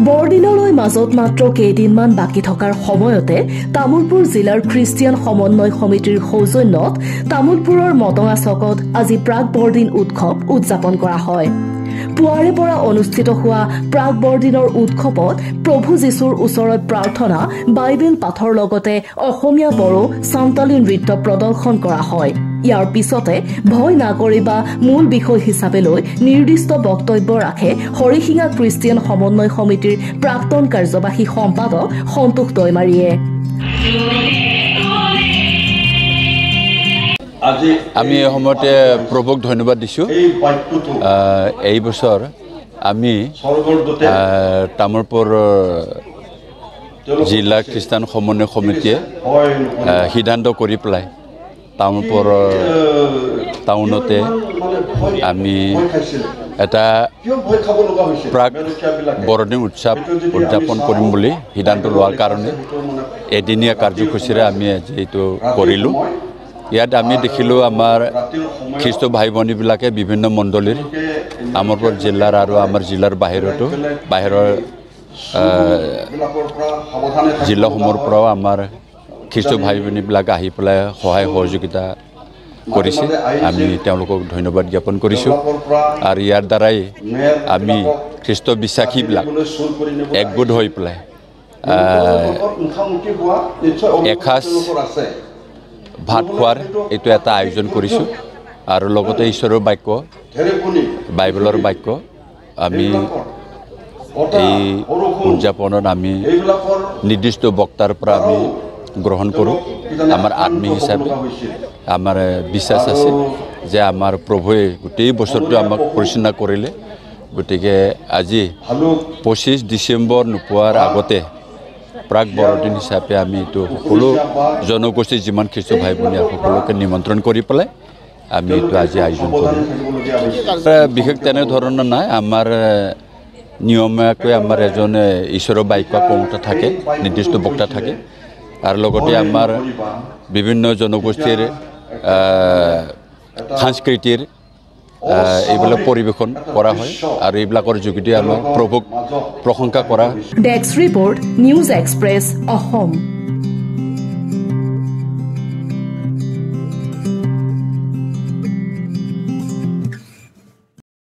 বৰদিনলৈ মাজত মাত্ৰ কেইদিনমান বাকী থকাৰ সময়তে তামুলপুৰ জিলাৰ খ্ৰীষ্টিয়ান সমন্বয় সমিতিৰ সৌজন্যত তামুলপুৰৰ মটঙা চকত আজি প্ৰাক বৰদিন উৎসৱ উদযাপন কৰা হয়। পুৱাৰে পৰা অনুষ্ঠিত হোৱা প্ৰাক বৰদিনৰ উৎসৱত প্ৰভু যীশুৰ ওচৰত প্ৰাৰ্থনা, বাইবেল পাঠৰ লগতে অসমীয়া বড়ো চান্তালী নৃত্য প্ৰদৰ্শন কৰা হয়। ইয়াৰ পিছতে ভয় নকৰিবা মূল বিষয় হিচাপে লৈ নিৰ্দিষ্ট বক্তব্য ৰাখে হৰিশিঙা খ্ৰীষ্টিয়ান সমন্বয় সমিতিৰ প্ৰাক্তন কাৰ্যবাহী সম্পাদক সন্তোষ দৈমাৰীয়ে। আমি এই সময়তে প্ৰভুক ধন্যবাদ দিছোঁ। এই বছৰ আমি তামুলপুৰ জিলা খ্ৰীষ্টান সমন্বয় সমিতিয়ে সিদ্ধান্ত কৰি পেলাই তামুলপুৰ টাউনতে আমি এটা প্ৰাক বৰদিন উৎসৱ উদযাপন কৰিম বুলি সিদ্ধান্ত লোৱাৰ কাৰণে এদিনীয়া কাৰ্যসূচীৰে আমি এইটো কৰিলোঁ। ইয়াত আমি দেখিলোঁ আমাৰ খ্ৰীষ্ট ভাই ভনীবিলাকে বিভিন্ন মণ্ডলীৰ তামুলপুৰ জিলাৰ আৰু আমাৰ জিলাৰ বাহিৰতো বাহিৰৰ জিলাসমূহৰ পৰাও আমাৰ খ্ৰীষ্ট ভাই ভনীবিলাক আহি পেলাই সহায় সহযোগিতা কৰিছে। আমি তেওঁলোকক ধন্যবাদ জ্ঞাপন কৰিছোঁ। আৰু ইয়াৰ দ্বাৰাই আমি খ্ৰীষ্ট বিশ্বাসীবিলাক একগোট হৈ পেলাই এসাঁজ ভাত খোৱাৰ এইটো এটা আয়োজন কৰিছোঁ। আৰু লগতে ঈশ্বৰৰ বাক্য, বাইবেলৰ বাক্য আমি এই উদযাপনত আমি নিৰ্দিষ্ট বক্তাৰ পৰা আমি গ্ৰহণ কৰোঁ। আমাৰ আত্মীয় হিচাপে আমাৰ বিশ্বাস আছে যে আমাৰ প্ৰভুৱে গোটেই বছৰটো আমাক পৰিচালনা কৰিলে। গতিকে আজি 25 ডিচেম্বৰ নোপোৱাৰ আগতে প্ৰাক বৰদিন হিচাপে আমি এইটো সকলো জনগোষ্ঠীৰ যিমান খ্ৰীষ্ট ভাই ভনী সকলোকে নিমন্ত্ৰণ কৰি পেলাই আমি এইটো আজি আয়োজন কৰিলোঁ। বিশেষ তেনেধৰণৰ নাই। আমাৰ নিয়মীয়াকৈ আমাৰ এজন ঈশ্বৰৰ বাক্য কওঁতা থাকে, নিৰ্দিষ্ট বক্তা থাকে। আৰু লগতে আমাৰ বিভিন্ন জনগোষ্ঠীৰ সাংস্কৃতিৰ এইবিলাক পৰিৱেশন কৰা হয় আৰু এইবিলাকৰ যোগেদি আমাৰ প্ৰভুক প্ৰশংসা কৰা। Desk report, news express, Assam.